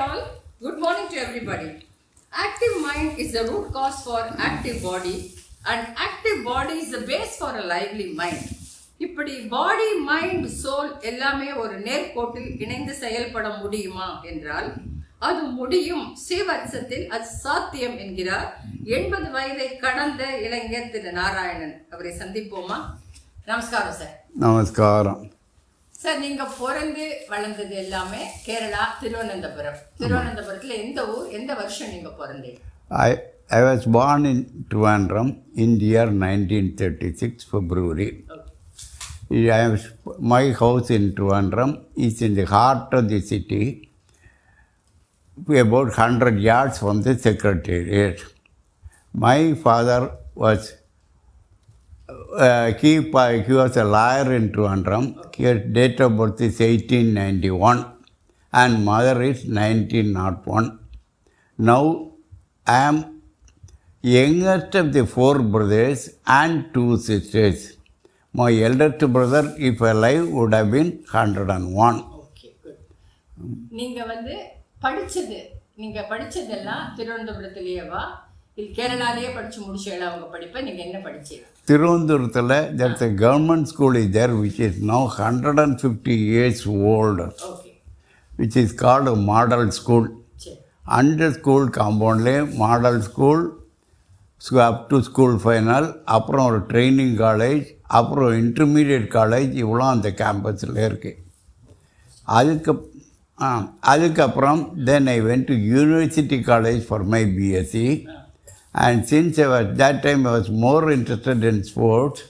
all. Good morning to everybody. Active mind is the root cause for active body and active body is the base for a lively mind. இப்படி body mind soul எல்லாமே ஒரு நேர்கோட்டில் இணைந்து செயல்பட முடியுமா என்றால் அது முடியும். ஸ்ரீவத்சத்தில் அது சாத்தியம் என்கிறார் 80 வயதை கடந்த இளைஞர் திரு நாராயணன். அவரை சந்திப்போமா? நமஸ்காரம் சார். நமஸ்காரம் சார். நீங்க பிறந்து வளர்ந்தது எல்லாமே கேரளா, திருவனந்தபுரம். திருவனந்தபுரத்துல எந்த ஊர், எந்த வருஷம் நீங்க பிறந்தீங்க? I was born in Trivandrum in year 1936 February. My house in Trivandrum is in the heart of the city, about 100 yards from the secretariat. My father was he was a lawyer in Trivandrum. His date of birth is 1891 and mother is 1901. Now I am youngest of the 4 brothers and 2 sisters. My eldest brother, if alive, would have been 101. Okay, good. நீங்க படிச்சதெல்லாம் திருவனந்தபுரத்திலேயேவா இல்ல கேரளாலயே படிச்சு முடிச்சீங்களா? உங்க படிப்பை நீங்க என்ன படிச்சீங்க? திருவனந்தபுரத்தில் there's a government school is there which is now 150 years old. Okay. Which is called a model school. Under school compoundலே model school up to school final, அப்புறம் ஒரு ட்ரைனிங் காலேஜ், அப்புறம் இன்டர்மீடியட் காலேஜ், இவ்வளோ அந்த கேம்பஸில் இருக்குது. அதுக்கப்புறம் then I went to University College for my BSc. And since that time I was more interested in sports,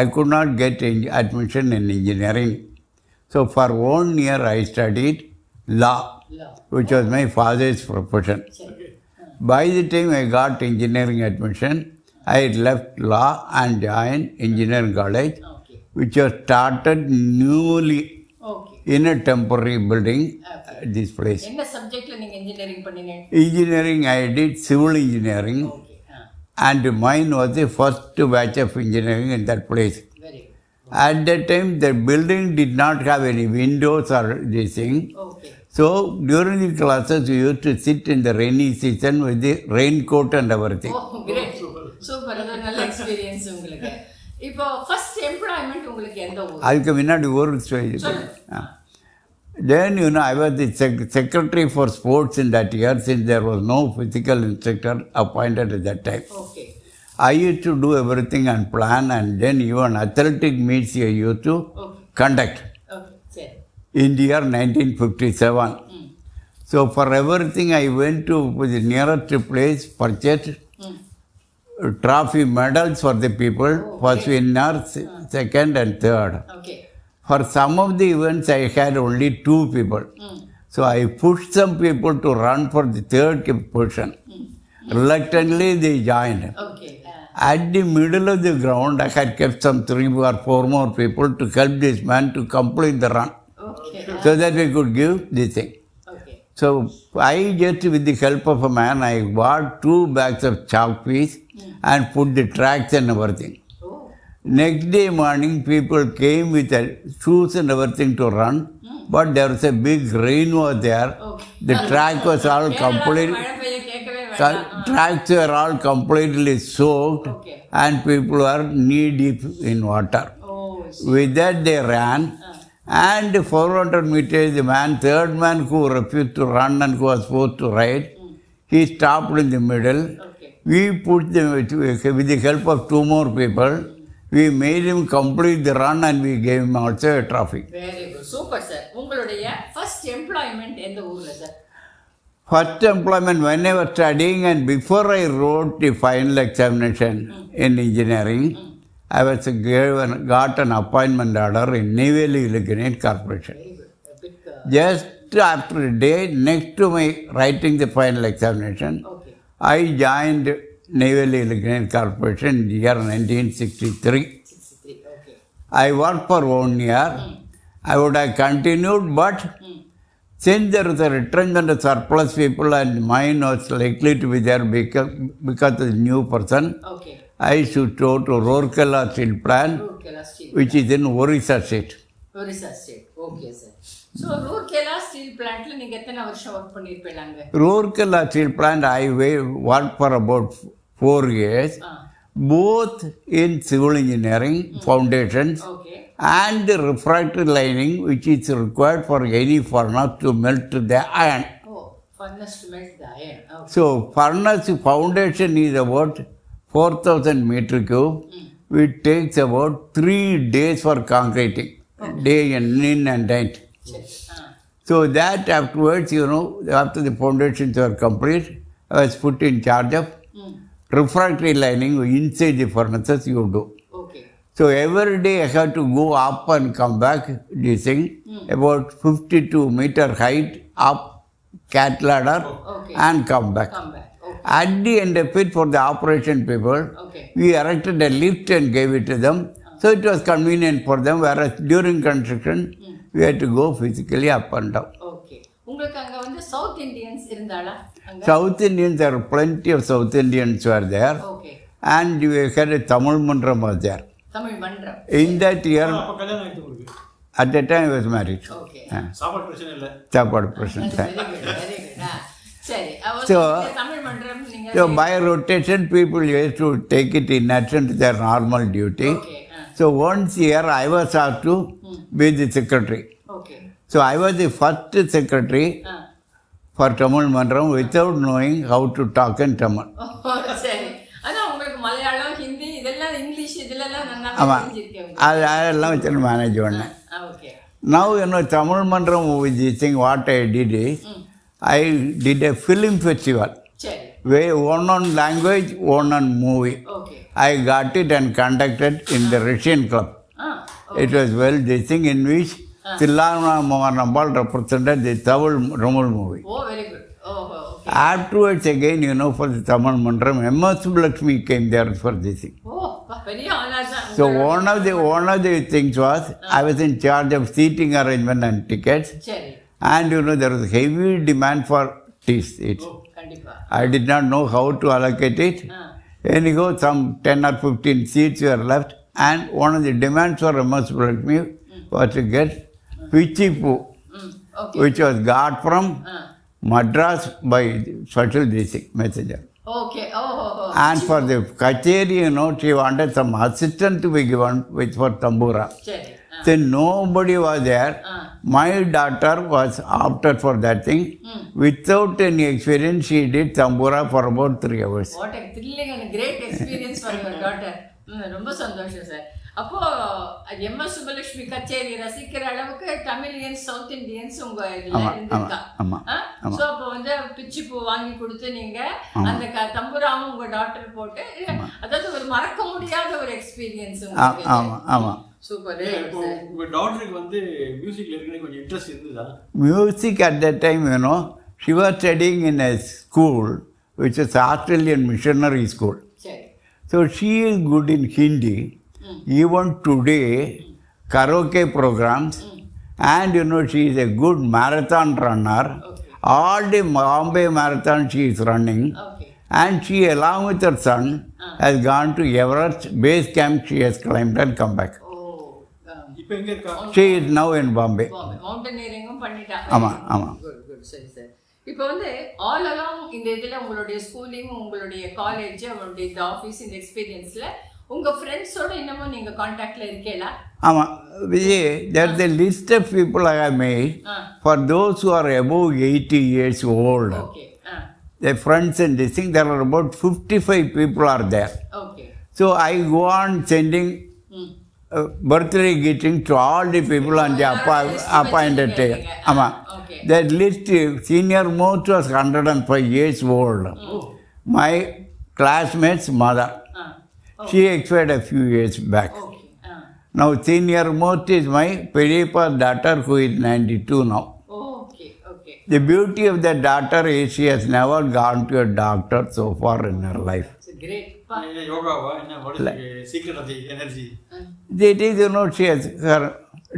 I could not get admission in engineering. So for 1 year I studied law, which was my father's profession. By the time I got engineering admission, I left law and joined engineering college, which was started newly in a temporary building. This place. என்ன சப்ஜெக்ட்ல நீங்க engineering பண்ணீங்க? Engineering I did civil engineering. And mine was the first batch of engineering in that place. Very good. At that time the building did not have any windows or this thing. So during the classes we used to sit in the rainy season with the raincoat and everything. Oh, great. Super. அது நல்ல experience உங்களுக்கு. இப்போ first employment உங்களுக்கு எந்த ஊர்? அதுக்கு முன்னாடி ஒரு stage. Then I was the secretary for sports in that year, since there was no physical instructor appointed at that time. Okay. I used to do everything and plan, and then even athletic meets I used to conduct. Okay. In the year 1957. So for everything I went to the nearest place, purchased trophy medals for the people, first winner, second and third. Okay. For some of the events I had only 2 people. So I pushed some people to run for the third position. Reluctantly they joined. Okay. At the middle of the ground I had kept some 3 or 4 more people to help this man to complete the run. Okay. So that we could give this thing. Okay. So I just, with the help of a man, I bought 2 bags of chalk piece and put the tracks and everything. Next day morning, people came with shoes and everything to run, but there was a big rain was there. The track was all tracks were all completely soaked, and people were knee deep in water. With that they ran, and 400 meters, the third man who refused to run and who was supposed to ride, he stopped in the middle. We put them with the help of 2 more people. We made him complete the run and we gave him also a trophy. Very good. Super, sir. உங்களுடைய first employment எந்த ஊர்ல sir? First employment when I was studying and before I wrote the final examination in engineering, I was got an appointment order in Neyveli Lignite Corporation. Just after a day, next to my writing the final examination, I joined Neyveli Lignite Corporation in the year 1963. Okay. I worked for 1 year. I would have continued, but since there was a retrenchment of surplus people and mine was likely to be there because of the new person, I should go to Rourkela Steel Plant, which is in Orissa State. Orissa State. Okay, sir. So, Rourkela steel plant, நீங்க எத்தனை வருஷம் work பண்ணிருப்பீங்க? Rourkela steel plant, I worked for about 4 years, both in civil engineering, foundations, and the refractory lining, which is required for any furnace to melt the iron. Oh, furnace to melt the iron. Okay. So, furnace foundation is about 4,000 meter cube, which takes about 3 days for concreting, day and in and night. So that afterwards, after the foundations were complete, I was put in charge of refractory lining inside the furnaces you do. Okay. So every day I had to go up and come back, this thing, about 52 meter height, up cat ladder, and come back. Okay. At the end of it, for the operation people, we erected a lift and gave it to them. So it was convenient for them, whereas during construction, we had to go physically up and down. Okay. உங்களுக்கு அங்க வந்து South Indians இருந்தாளா? South Indians, there are plenty of South Indians were there. Okay. And we had a Tamil Mandram was there. Tamil Mandram. In that year, at that time I was married. Okay. சாப்பாடு பிரச்சனை இல்ல. சாப்பாடு பிரச்சனை. Very good. சரி. So, Tamil மன்றம் நீங்க so by rotation, people used to take it in addition to their normal duty. Okay. So once a year, I was asked to be the secretary. Okay. So I was the first secretary for Tamil Mandram without knowing how to talk in Tamil. சரி. ஆனா உங்களுக்கு மலையாளம், ஹிந்தி இதெல்லாம் English இதெல்லாம் நல்லா தெரிஞ்சிருக்கீங்க. அதெல்லாம் வச்சு manage பண்ணேன். Okay. Now, Tamil Mandram with this thing, what I did is, I did a film festival. சரி. Where one on language, one on movie. Okay. I got it and conducted in the Russian club. Okay. It was this thing in which Tillavana Mohanambal represented the Tamil movie. Oh, very good. Oh, okay. Afterwards, again, for the Tamil Mandram, M.S. Lakshmi came there for this thing. Oh, very honor. So one of the things was, I was in charge of seating arrangement and tickets. சரி. And there was heavy demand for tea seats. கண்டிப்பா. I did not know how to allocate it. Anyhow, some 10 or 15 seats were left, and one of the demands for M.S. Lakshmi was to get Pichipu, which was got from Madras by special messenger. Okay. Oh. And for the Kacheri, she wanted some assistant to be given, which for Tambura. சரி. Then nobody was there. My daughter was opted for that thing. Without any experience, she did Tambura for about 3 hours. What a thrilling and great experience for your daughter. ரொம்ப சந்தோஷம் sir. அப்போ MS Subbulakshmi கச்சேரி ரசிக்கிற அளவுக்கு Tamilians south Indians உங்க இதுல இருந்திருக்கா. So அப்போ வந்து பிச்சிப்பூ வாங்கி கொடுத்து நீங்க அந்த தம்புராவும் உங்க டாக்டர் போட்டு, அதாவது ஒரு மறக்க முடியாத ஒரு எக்ஸ்பீரியன்ஸ் உங்களுக்கு. ஆமா. சூப்பர். உங்க டாக்டருக்கு வந்து மியூசிக்ல இருக்கிறது கொஞ்சம் இன்ட்ரெஸ்ட் இருந்ததா? Music at that time, she was studying in a school which is Australian missionary school. சரி. So she is good in Hindi. Even today, karaoke programs, and she is a good marathon runner. Okay. All the Bombay marathon she is running. Okay. And she, along with her son, has gone to Everest base camp. She has climbed and come back. இப்போ எங்க இருக்கா? She is now in Bombay. மவுண்டனியரிங்கும் பண்ணிட்டாங்க. ஆமா. Good. சரி sir. இப்போ வந்து all along இந்த இதுல உங்களுடைய ஸ்கூலிங், உங்களுடைய காலேஜ், உங்களுடைய இந்த ஆஃபீஸ், இந்த எக்ஸ்பீரியன்ஸ்ல உங்க ஃப்ரெண்ட்ஸோட இன்னமும் நீங்க கான்டாக்ட்ல இருக்கீங்களா? ஆமா. There is a list of people I have made for those who are above 80 years old. Okay. The friends and this thing, there are about 55 people are there. Okay. So I go on sending birthday greeting to all the people on the appointed day. Okay. That list, senior most was 105 years old. My classmate's mother. She expired a few years back. Okay. Now senior most is my Peripa's daughter, who is 92 now. Okay. The beauty of that daughter is she has never gone to a doctor so far in her life. It's great. என்ன யோகாவா? என்ன what is the secret of the energy? It is, she has her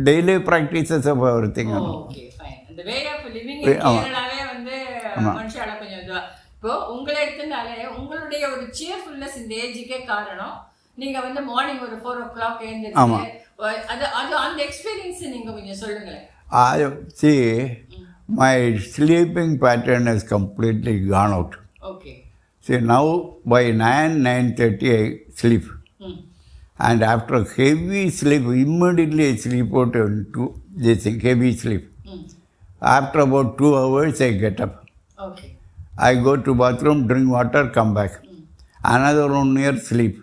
daily practices of everything. Okay, fine. The way of living in கேரளாவே வந்து மனுஷால கொஞ்சம் இதுவா. இப்போ உங்களை எடுத்துனாலே உங்களுடைய ஒரு cheerfulness இந்த ஏஜுக்கே காரணம். நீங்க வந்து மார்னிங் ஒரு 4 o'clock எழுந்திருச்சு, அது அந்த எக்ஸ்பீரியன்ஸ் நீங்க கொஞ்சம் சொல்லுங்களேன். See, my sleeping pattern has completely gone out. Okay. See, now by 9:30 I sleep. And after heavy sleep, immediately I sleep out into this thing, heavy sleep. After about 2 hours, I get up. Okay. I go to bathroom, drink water, come back. Another 1 year sleep.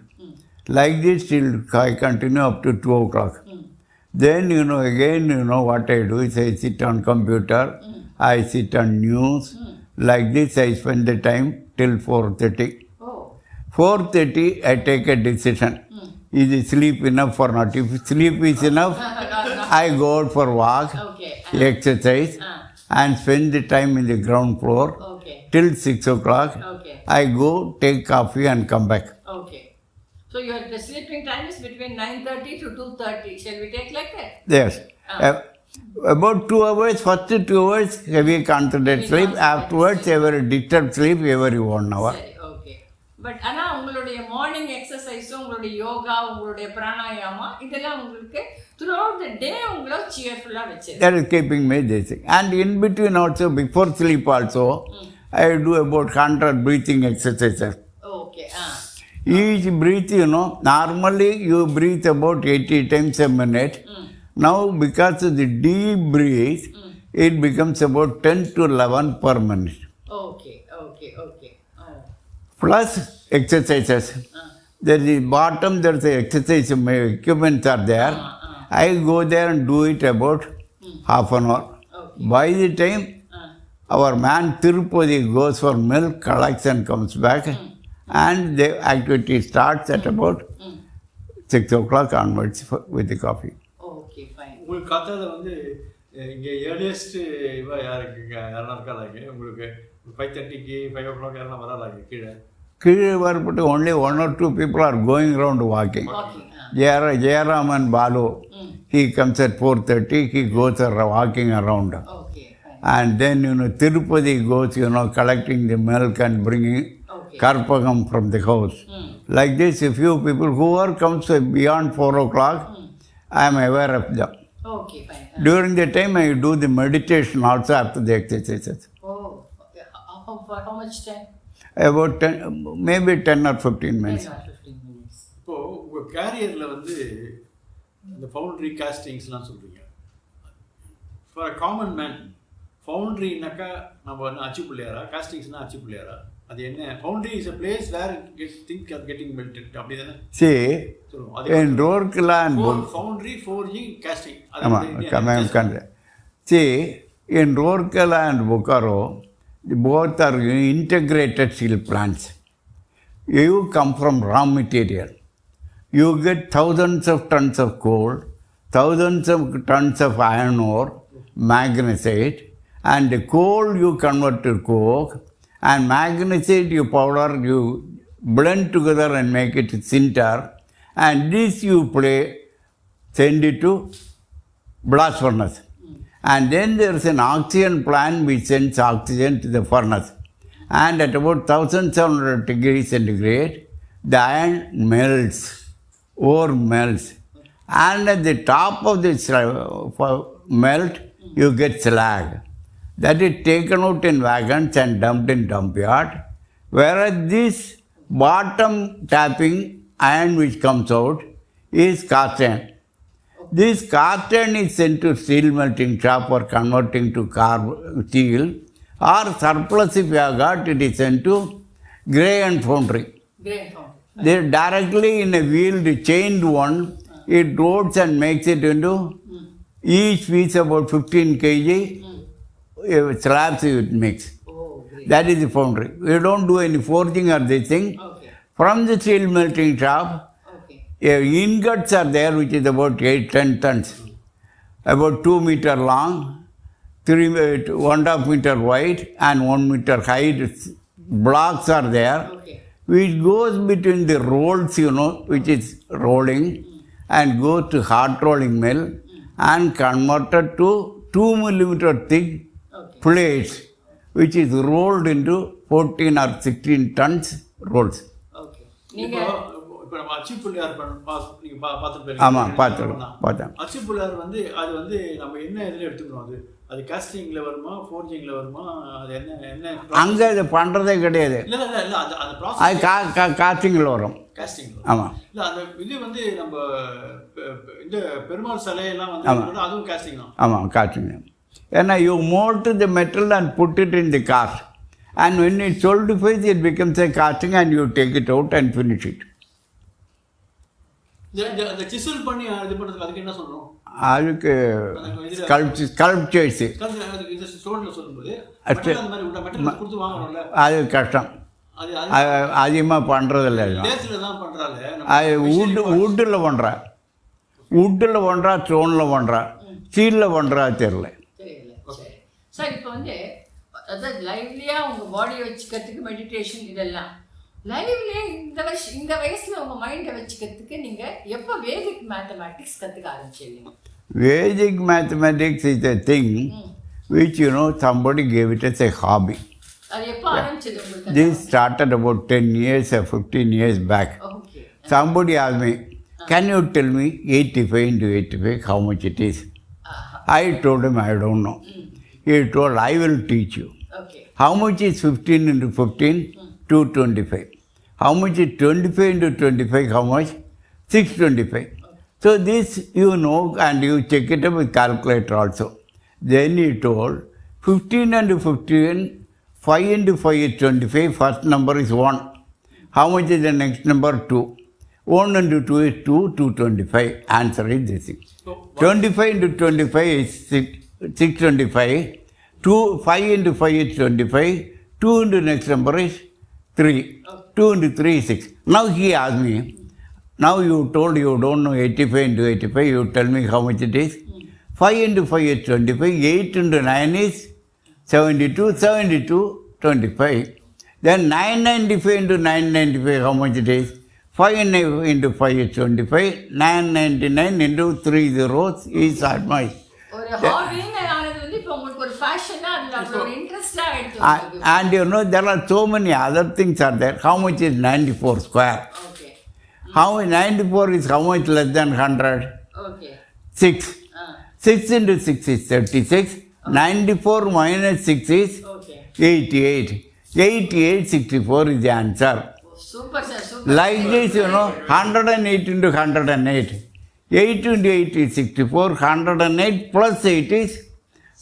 Like this till I continue up to 2 o'clock. Then, again, what I do is I sit on computer, I sit on news. Like this, I spend the time till 4:30. Oh. 4:30, I take a decision. Is sleep enough or not? If sleep is enough, I go out for walk, Okay. exercise, and spend the time in the ground floor Okay. till 6 o'clock. Okay. I go, take coffee and come back. Okay. So your the sleeping time is between 9:30 to 2:30. Shall we take like that? Yes. About 2 hours, first 2 hours, heavy concentrated sleep. Afterwards, every disturbed sleep, every 1 hour. சரி, okay. But ஆனால் உங்களுடைய morning எக்ஸசைஸும் உங்களுடைய யோகா உங்களுடைய பிராணாயாமா இதெல்லாம் உங்களுக்கு through out the டே உங்களை சியர்ஃபுல்லாக வச்சு That is keeping me this thing. And in between also, before sleep also, I do about 100 breathing exercises. Okay. Each breath, normally you breathe about 80 times a minute. Now, because of the deep breath, it becomes about 10 to 11 per minute. Okay. Okay. Okay. Plus exercises. There is bottom, there is exercise equipments are there. I go there and do it about half an hour. Okay. By the time our man Tirupati goes for milk, collects and comes back, and the activity starts at about 6 o'clock onwards with the coffee. Okay, fine. உங்களுக்கு கத்ததை வந்து இங்கே earliest யாரெல்லாம் இருக்காதாங்க உங்களுக்கு 5:30க்கு 5 o'clock யாரெல்லாம் வராதாங்க கீழே வரப்பட்டு only 1 or 2 people are going around walking. Jayaram and Balu, he comes at 4:30, he goes walking around. Okay, fine. And then, Tirupati goes, collecting the milk and bringing Karpagam from the house. Like this, a few people, whoever comes beyond 4 o'clock, I am aware of them. Okay, fine. During the time, I do the meditation also after the exercises. Oh, okay. For how much time? About 10, maybe 10 or 15 minutes. 10 or 15 minutes. இப்போது உங்கள் கேரியரில் வந்து இந்த foundry காஸ்டிங்ஸ்லாம் சொல்கிறீங்க. For a common man ஃபவுண்ட்ரினாக்கா நம்ம வந்து அச்சு பிள்ளையாரா, காஸ்டிங்ஸ்னால் அச்சு பிள்ளையாரா, அது என்ன? Foundry is a place where thing are getting melted, அப்படி தானே? See, in Rourkela and foundry, forging, casting. See, in Rourkela and Bokaro, both are integrated steel plants. You come from raw material. You get thousands of tons of coal, thousands of tons of iron ore, magnesite, and the coal you convert to coke, and magnesite you powder, you blend together and make it sinter, and this you send it to blast furnace. And then there is an oxygen plant which sends oxygen to the furnace. And at about 1700 degrees centigrade, the iron melts, ore melts. And at the top of this melt, you get slag. That is taken out in wagons and dumped in dump yard. Whereas this bottom tapping iron which comes out is cast iron. This cast iron is sent to steel melting shop for converting to steel, or surplus if you have got, it is sent to grey and foundry. They directly in a wheeled chained one, it loads and makes it into each piece about 15 kg slabs it makes. That is the foundry. We don't do any forging or this thing. From the steel melting shop, ingots are there which is about 8-10 tons, about 2 meter long, 1.5 meter wide and 1 meter height. Blocks are there, which goes between the rolls, which is rolling, and goes to hot rolling mill and converted to 2 millimeter thick plates, which is rolled into 14 or 16 tons rolls. இப்போ இப்போ நம்ம அச்சு பிள்ளையார் நீங்கள் பார்த்துட்டு ஆமாம் பார்த்தேன். அச்சு பிள்ளையார் வந்து அது வந்து நம்ம என்ன இதில் எடுத்துக்கிறோம், அது காஸ்டிங்கில் வருமா, ஃபோர்ஜிங்கில் வருமா, அது என்ன அங்கே இது பண்ணுறதே கிடையாது. இல்லை அந்த ப்ராசஸ் அது காஸ்டிங்கில் வரும். காஸ்டிங் ஆமாம். இல்லை அந்த இது வந்து நம்ம இந்த பெருமாள் சிலையெல்லாம் வந்து அதுவும் காஸ்டிங் தான். ஆமாம், காஸ்டிங். ஏன்னா you mould the metal and put it in the cast, and when it solidifies it becomes a casting and you take it out and finish it. இந்த சிசல் பண்ணி இது பண்ணுறதுக்கு அதுக்கு என்ன சொல்கிறோம்? அதுக்கு ஸ்கல்ப்சர்ஸ். இது ஸ்டோனில் சொல்லும்போது மெட்டல் கொடுத்து வாங்குறோம்ல, அது கஷ்டம். அதிகமாக பண்ணுறதில்ல. டேஸில் தான் பண்ணுறாங்க. அது வுட்டில் பண்ணுறா, ஸ்டோனில் பண்ணுறா, ஸ்டீலில் பண்ணுறா தெரியல. சார் இப்போ வந்து அதாவது லைவ்லியாக உங்கள் பாடியை வச்சுக்கிறதுக்கு மெடிடேஷன் இதெல்லாம் லைவ்லியே இந்த வயசில் உங்கள் மைண்டை வச்சுக்கிறதுக்கு நீங்கள் எப்போ வேதிக் மேத்தமேட்டிக்ஸ் கற்றுக்க ஆரம்பிச்சிருந்தீங்க? Vedic mathematics is a thing which somebody gave it as a hobby. அது எப்போ ஆரம்பிச்சது உங்களுக்கு? This started about 10 years or 15 years back. Okay. Somebody asked me, can you tell me 85 into 85 how much it is? I told him I don't know. He told, I will teach you. Okay. How much is 15 into 15? 225. How much is 25 into 25? How much? 625. Okay. So this and you check it up with calculator also. Then he told 15 into 15, 5 into 5 is 25. First number is 1. How much is the next number? 2. 1 into 2 is 2, 225. Answer is this. 25 into 25 is 625. 5 into 5 is 25. 2 into next number is 3. 2 into 3 is 6. Now he asked me, now you told you don't know 85 into 85, you tell me how much it is. 5 into 5 is 25. 8 into 9 is 72. 72, 25. Then 995 into 995, how much it is? 5 into 5 is 25. 999 into 3 zeros is that much. And there are so many other things are there. How much is 94 square? Okay. How 94 is how much less than 100? Okay. 6. 6 into 6 is 36. 94 minus 6 is 88. 88, 64 is the answer. Super, sir. Super. Like this, 108 into 108. 8 into 8 is 64. 108 plus 8 is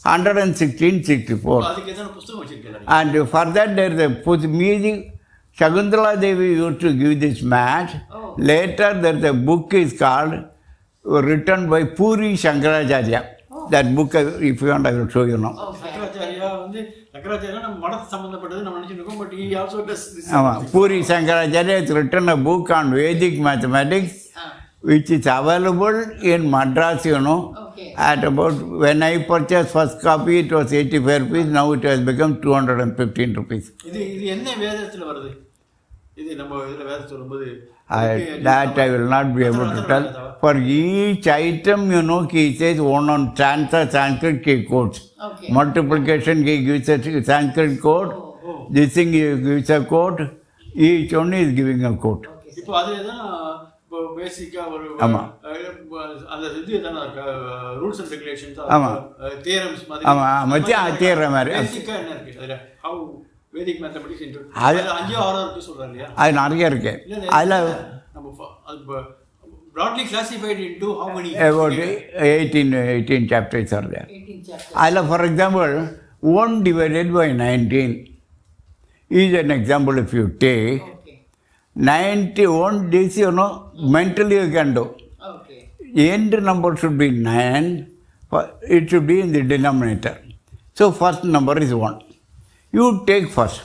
116, 64. And for that there is a music. Shakuntala Devi used to give this match. Oh. Later there is a book is called, written by Puri Shankaracharya. Oh. That book, if you want, I will show you now. Puri Shankaracharya has written a book on Vedic mathematics, which is available in Madras, Okay. At about, when I purchased first copy, it was 85 rupees, now it has become 215 rupees. That I will not be able to tell. For each item, he says one on Sanskrit he quotes. Okay. Multiplication he gives a Sanskrit quote. Oh. This thing he gives a quote. Each one is giving a quote. பேசிக்கா ஒரு அந்த இது தான rules and regulations theorems மாதிரி. ஆமா மச்சான் theorem மாதிரி. பேசிக்கா என்ன இருக்கு அதுல? how vedic mathematics into அது 5 6 இருக்கு சொல்றாங்க இல்லையா? அது நிறைய இருக்கு. அதுல நம்ம broadly classified into how many? About 18 chapters are there. 18 chapters. அதுல for example 1 divided by 19 is an example if you take. 91, this mentally you can do. Okay. End number should be 9, it should be in the denominator. So first number is 1. You take first.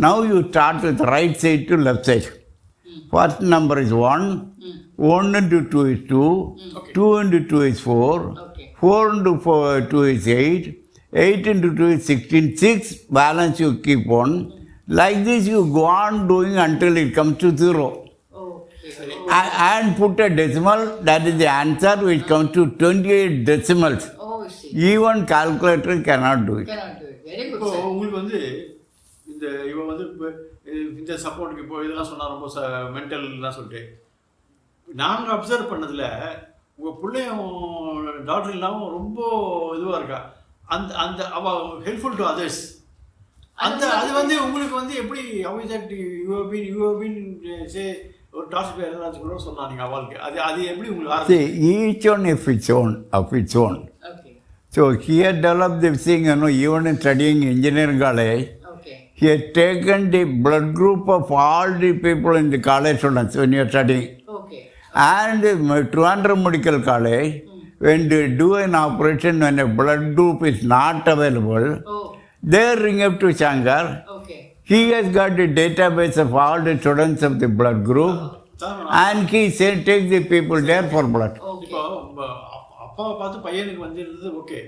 Now you start with right side to left side. First number is 1. 1 into 2 is 2. 2 into 2 is 4. 4 into 2 is 8. 8 into 2 is 16. 6, balance you keep 1. Like this you go on doing until it comes to 0. Okay. And put a decimal, that is the answer which comes to 28 decimals. Oh, see. Even calculator cannot do it. Cannot do it. Very good, இப்போ sir. உங்களுக்கு வந்து இவ வந்து இந்த சப்போர்ட்டுக்கு இப்போ இதெல்லாம் சொன்னால் ரொம்ப மென்டல்லாம் சொல்லிட்டு நாங்கள் அப்சர்வ் பண்ணதில் உங்கள் பிள்ளையும் டாக்டர் இல்லாமல் ரொம்ப இதுவாக இருக்கா. அந்த அந்த அவள் ஹெல்ப்ஃபுல் டு அதர்ஸ். அந்த அது வந்து உங்களுக்கு வந்து எப்படி சே ஒரு டாஸ்க் ஏதாச்சும் கூட சொன்னா நீங்கள் அவளுக்கு அது அது எப்படி உங்களுக்கு each one of its own. So he had developed this thing, even in studying engineering college, he had taken the blood group of all the people in the college students when you are studying. And Trivandrum Medical College, when they do an operation when a blood group is not available, they ring up to Shankar. He has got the database of all the students of the blood group, and he takes the people there for blood. அப்பாவை பார்த்து பையனுக்கு வந்துருந்தது okay.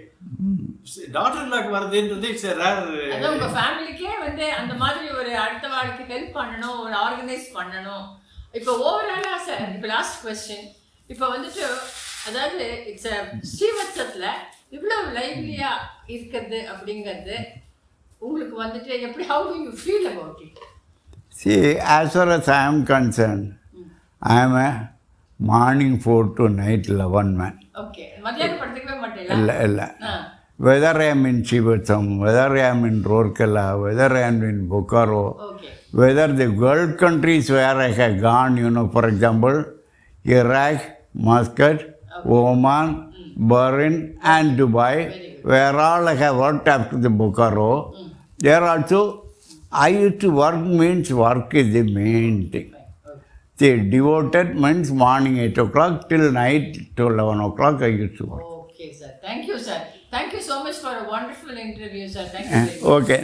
Doctor இல்லாக்கு வருதுன்றது it's rare. அதான் உங்கள் ஃபேமிலிக்கே வந்து அந்த மாதிரி ஒரு அடுத்த வாழ்க்கை ஹெல்ப் பண்ணணும், ஒரு ஆர்கனைஸ் பண்ணணும். இப்போ ஓவராலாக சார், இப்போ லாஸ்ட் கொஸ்டின், இப்போ வந்துட்டு அதாவது இட்ஸ் ஸ்ரீவத்சத்தில் இவ்வளோ லைவ்லியாக இருக்கிறது அப்படிங்கிறது உங்களுக்கு வந்துட்டு எப்படி, how do you feel about it? See, as far as I am concerned, I am a morning 4 to night 11 man. Okay. மதியானம் படுத்துக்கவே மாட்டேன். இல்லை. Whether I am in Srivatsam, whether I am in Rourkela, whether I am in Bokaro, whether the Gulf countries where I have gone, for example, Iraq, Muscat, Oman, Bahrain and Dubai, where all I have worked after the Bokaro, there also I used to work means work is the main thing. The devoted means morning 8 o'clock till night to 11 o'clock I used to work. Okay, sir. Thank you, sir. Thank you so much for a wonderful interview, sir. Thank you very much. Okay.